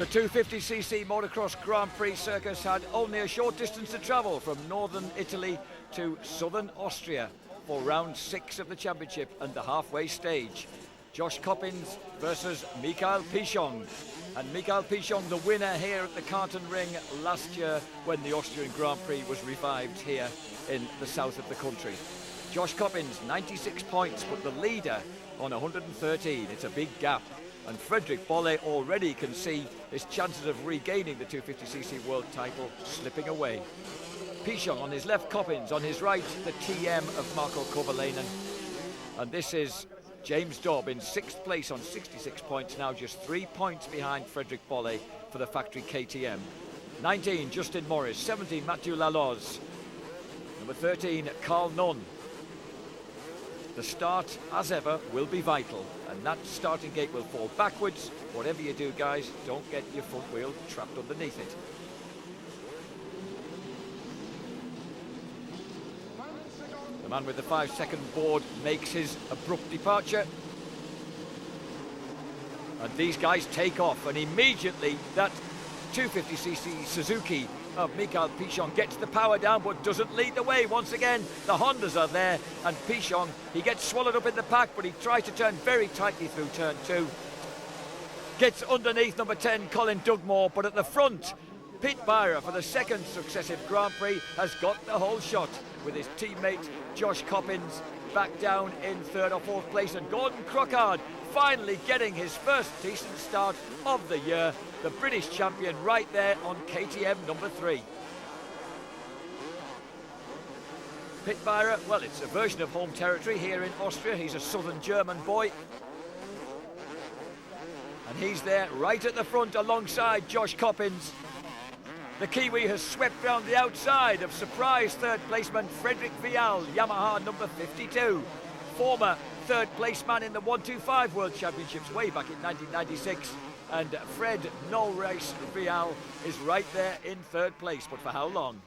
The 250cc Motocross Grand Prix circus had only a short distance to travel from northern Italy to southern Austria for round 6 of the championship and the halfway stage. Josh Coppins versus Michael PICHON. And Michael PICHON, the winner here at the Kartenring last year when the Austrian Grand Prix was revived here in the south of the country. Josh Coppins, 96 points, but the leader on 113. It's a big gap. And Frederick Bolle already can see his chances of regaining the 250cc world title slipping away. PICHON on his left, Coppins on his right, the TM of Marco Kovalainen. And this is James Dobb in 6th place on 66 points, now just 3 points behind Frederick Bolle for the factory KTM. 19, Justin Morris. 17, Mathieu Laloz. Number 13, Carl Nunn. The start, as ever, will be vital, and that starting gate will fall backwards. Whatever you do, guys, don't get your front wheel trapped underneath it. The man with the 5-second board makes his abrupt departure. And these guys take off, and immediately that 250cc Suzuki of Michael PICHON gets the power down but doesn't lead the way. Once again, the Hondas are there, and PICHON, he gets swallowed up in the pack, but he tries to turn very tightly through turn 2. Gets underneath number 10, Colin Dugmore, but at the front, Pete Byra, for the second successive Grand Prix, has got the whole shot with his teammate Josh Coppins back down in 3rd or 4th place, and Gorden CROCKARD finally getting his first decent start of the year. The British champion right there on KTM number 3. Pete Byra, well, it's a version of home territory here in Austria. He's a southern German boy. And he's there right at the front alongside Josh Coppins. The Kiwi has swept round the outside of surprise 3rd placeman Frederick Vial, Yamaha number 52. Former 3rd placeman in the 125 World Championships way back in 1996. And Fred No Race Vial is right there in 3rd place, but for how long?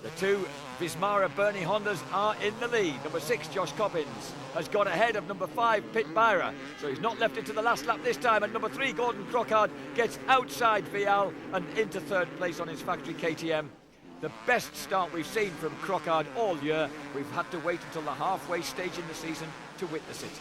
The 2 Vismara Bernie Hondas are in the lead. Number 6, Josh Coppins, has got ahead of number 5, Pete Byra, so he's not left it to the last lap this time. And number 3, Gorden CROCKARD, gets outside Vial and into 3rd place on his factory KTM. The best start we've seen from CROCKARD all year. We've had to wait until the halfway stage in the season to witness it.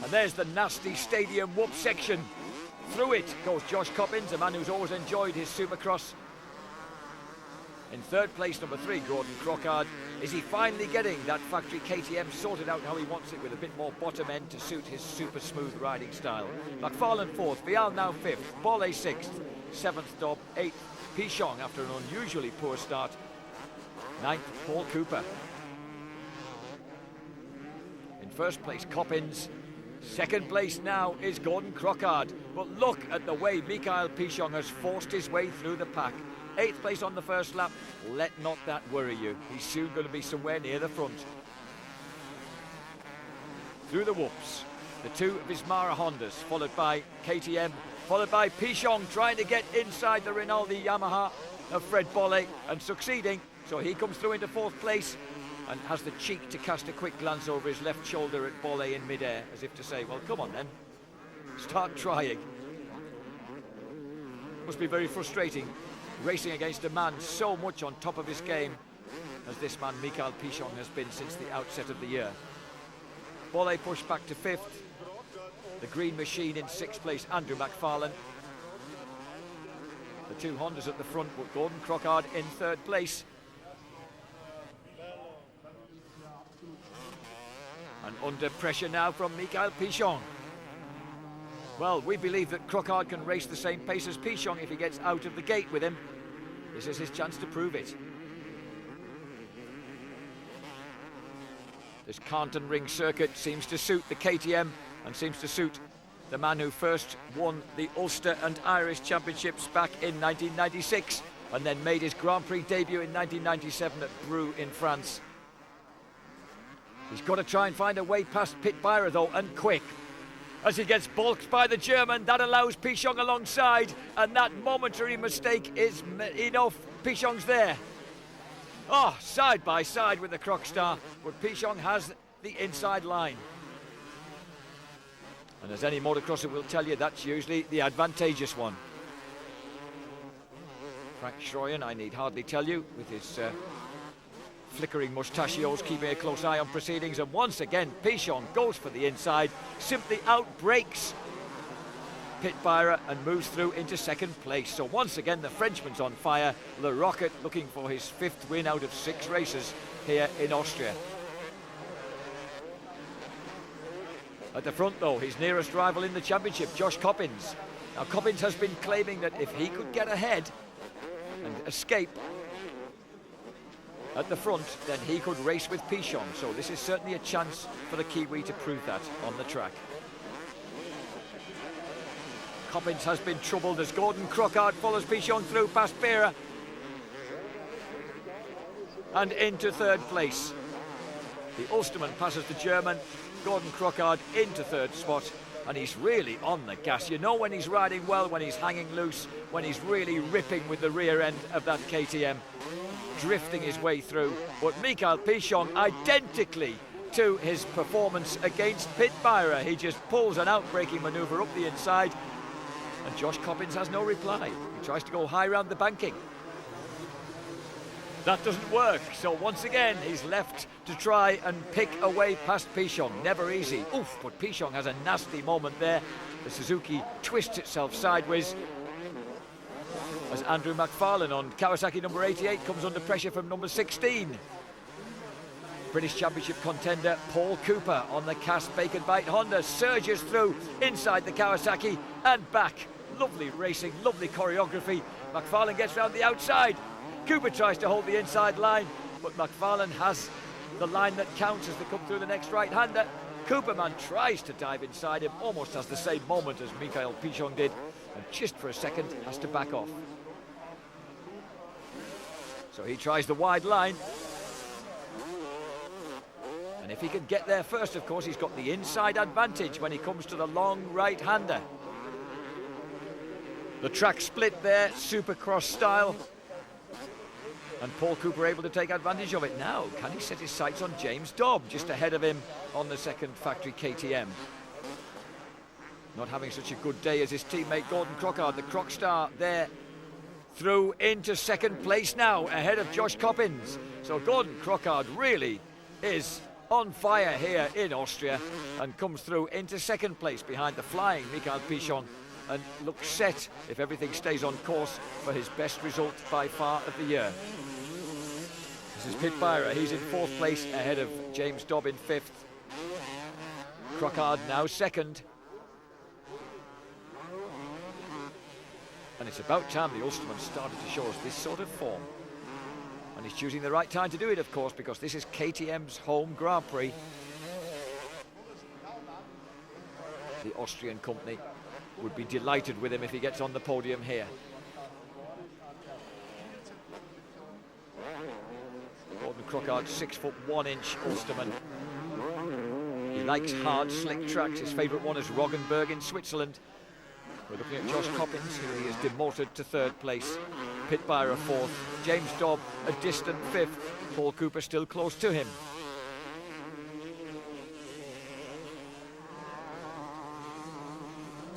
And there's the nasty stadium whoop section. Through it goes Josh Coppins, a man who's always enjoyed his Supercross. In 3rd place, number 3, Gorden CROCKARD. Is he finally getting that factory KTM sorted out how he wants it, with a bit more bottom end to suit his super smooth riding style? McFarlane 4th, Vial now 5th, Bolle 6th, 7th Dobb, 8th PICHON after an unusually poor start, 9th Paul Cooper. In 1st place, Coppins. 2nd place now is Gorden CROCKARD. But look at the way Michael PICHON has forced his way through the pack. 8th place on the first lap. Let not that worry you. He's soon going to be somewhere near the front. Through the whoops, the 2 Vismara Hondas, followed by KTM, followed by PICHON trying to get inside the Rinaldi Yamaha of Fred Bolle and succeeding. So he comes through into 4th place and has the cheek to cast a quick glance over his left shoulder at Bolle in midair, as if to say, well, come on then, start trying. Must be very frustrating racing against a man so much on top of his game as this man Michael PICHON has been since the outset of the year. Bolle pushed back to 5th. The Green Machine in 6th place, Andrew McFarlane. The 2 Hondas at the front, but Gorden CROCKARD in 3rd place. And under pressure now from Michael PICHON. Well, we believe that CROCKARD can race the same pace as PICHON if he gets out of the gate with him. This is his chance to prove it. This Kartenring circuit seems to suit the KTM and seems to suit the man who first won the Ulster and Irish Championships back in 1996 and then made his Grand Prix debut in 1997 at Brou in France. He's got to try and find a way past Pete Byra though, and quick. As he gets balked by the German, that allows PICHON alongside, and that momentary mistake is enough. PICHON's there. Oh, side by side with the Croc Star, but PICHON has the inside line. And as any motocrosser will tell you, that's usually the advantageous one. Frank Schroyen, I need hardly tell you, with his flickering mustachios, keeping a close eye on proceedings. And once again, PICHON goes for the inside, simply outbreaks Pit Byra and moves through into second place. So once again, the Frenchman's on fire. Le Rocket looking for his 5th win out of 6 races here in Austria. At the front though, his nearest rival in the championship, Josh Coppins. Now Coppins has been claiming that if he could get ahead and escape at the front, then he could race with PICHON. So this is certainly a chance for the Kiwi to prove that on the track. Coppins has been troubled as Gorden CROCKARD follows PICHON through past Bera and into 3rd place. The Ulsterman passes the German, Gorden CROCKARD into 3rd spot, and he's really on the gas. You know when he's riding well, when he's hanging loose, when he's really ripping with the rear end of that KTM, drifting his way through. But Mikael PICHON, identically to his performance against Pit Byra, he just pulls an outbreaking manoeuvre up the inside, and Josh Coppins has no reply. He tries to go high round the banking. That doesn't work, so once again he's left to try and pick away past PICHON. Never easy. Oof, but PICHON has a nasty moment there. The Suzuki twists itself sideways as Andrew McFarlane on Kawasaki number 88 comes under pressure from number 16. British Championship contender Paul Cooper on the cast Bacon Bite Honda surges through inside the Kawasaki and back. Lovely racing, lovely choreography. McFarlane gets round the outside. Cooper tries to hold the inside line, but McFarlane has the line that counts as they come through the next right-hander. Cooperman tries to dive inside him, almost has the same moment as Mikael PICHON did, and just for a second has to back off. So he tries the wide line. And if he can get there first, of course, he's got the inside advantage when he comes to the long right-hander. The track split there, Supercross style. And Paul Cooper able to take advantage of it. Now, can he set his sights on James Dobb, just ahead of him on the second factory KTM? Not having such a good day as his teammate Gorden CROCKARD, the Croc Star there through into second place now, ahead of Josh Coppins. So Gorden CROCKARD really is on fire here in Austria and comes through into second place behind the flying Mikael PICHON, and looks set, if everything stays on course, for his best result by far of the year. This is Pit Byra. He's in 4th place ahead of James Dobb in 5th. CROCKARD now 2nd. And it's about time the Ulsterman started to show us this sort of form. And he's choosing the right time to do it, of course, because this is KTM's home Grand Prix. The Austrian company would be delighted with him if he gets on the podium here. Gorden CROCKARD, 6'1" Ulsterman. He likes hard, slick tracks. His favourite one is Roggenburg in Switzerland. We're looking at Josh Coppins, who he is demoted to 3rd place. Pit Byra 4th. James Dobb a distant 5th. Paul Cooper still close to him.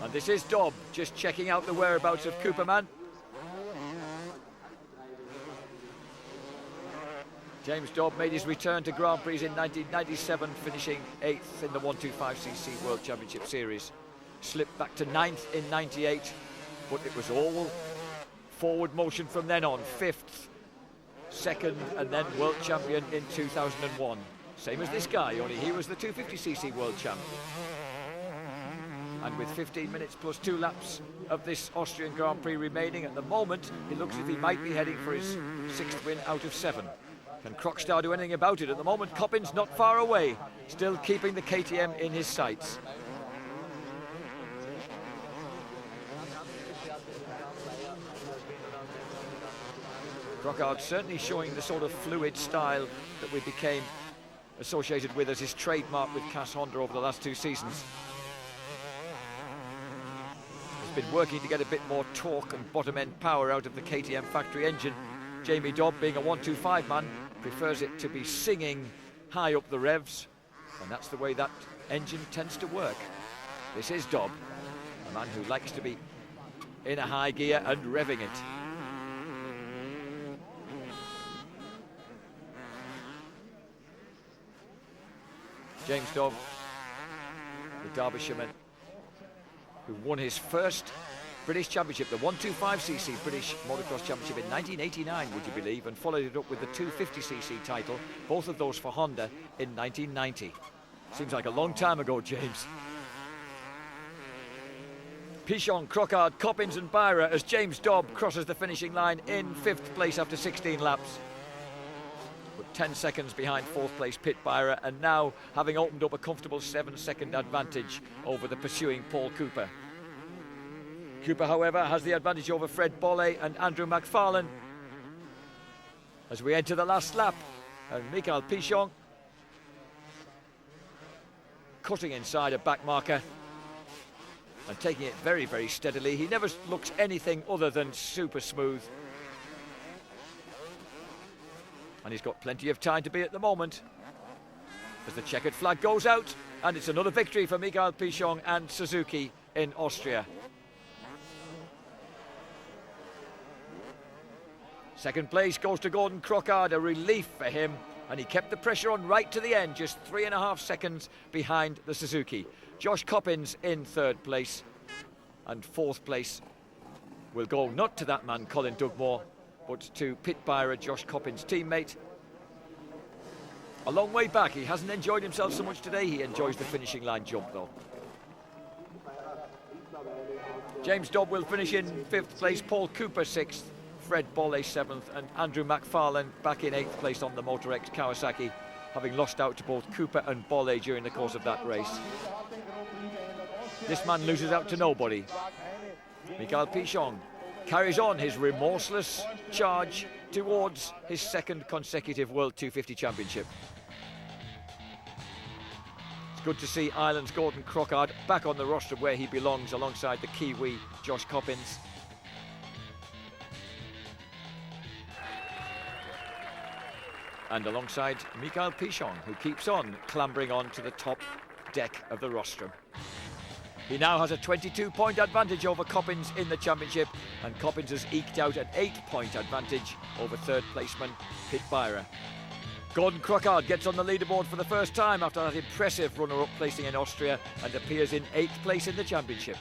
And this is Dobb just checking out the whereabouts of Cooperman. James Dobb made his return to Grand Prix in 1997, finishing 8th in the 125cc World Championship Series. Slipped back to 9th in 98, but it was all forward motion from then on. 5th, 2nd, and then World Champion in 2001. Same as this guy, only he was the 250cc World Champ. And with 15 minutes plus 2 laps of this Austrian Grand Prix remaining at the moment, it looks as if he might be heading for his 6th win out of 7. Can Crocstar do anything about it? At the moment, Coppins not far away, still keeping the KTM in his sights. CROCKARD certainly showing the sort of fluid style that we became associated with as his trademark with Cass Honda over the last 2 seasons. He's been working to get a bit more torque and bottom end power out of the KTM factory engine. Jamie Dobb, being a 125 man, prefers it to be singing high up the revs, and that's the way that engine tends to work. This is Dobb, a man who likes to be in a high gear and revving it. James Dobb, the Derbyshireman, who won his first British Championship, the 125cc British Motocross Championship in 1989, would you believe, and followed it up with the 250cc title, both of those for Honda, in 1990. Seems like a long time ago, James. PICHON, CROCKARD, Coppins and Byra as James Dobb crosses the finishing line in 5th place after 16 laps. But 10 seconds behind 4th place Pit Byra, and now having opened up a comfortable 7-second advantage over the pursuing Paul Cooper. Cooper, however, has the advantage over Fred Bolle and Andrew McFarlane as we enter the last lap. And Michael PICHON cutting inside a back marker and taking it very, very steadily. He never looks anything other than super smooth. And he's got plenty of time to be at the moment as the checkered flag goes out, and it's another victory for Michael PICHON and Suzuki in Austria. Second place goes to Gorden CROCKARD, a relief for him, and he kept the pressure on right to the end, just 3.5 seconds behind the Suzuki. Josh Coppins in 3rd place, and 4th place will go not to that man Colin Dugmore, but to Pit Byra, Josh Coppins' teammate. A long way back. He hasn't enjoyed himself so much today. He enjoys the finishing line jump though. James Dobb will finish in 5th place, Paul Cooper 6th, Fred Bolle 7th, and Andrew McFarlane back in 8th place on the Motor X Kawasaki, having lost out to both Cooper and Bolle during the course of that race. This man loses out to nobody. Michael PICHON carries on his remorseless charge towards his 2nd consecutive World 250 Championship. It's good to see Ireland's Gorden CROCKARD back on the roster where he belongs alongside the Kiwi Josh Coppins. And alongside Michael PICHON, who keeps on clambering on to the top deck of the rostrum. He now has a 22-point advantage over Coppins in the championship, and Coppins has eked out an 8-point advantage over 3rd placeman Pit Byra. Gorden CROCKARD gets on the leaderboard for the first time after that impressive runner-up placing in Austria and appears in 8th place in the championship.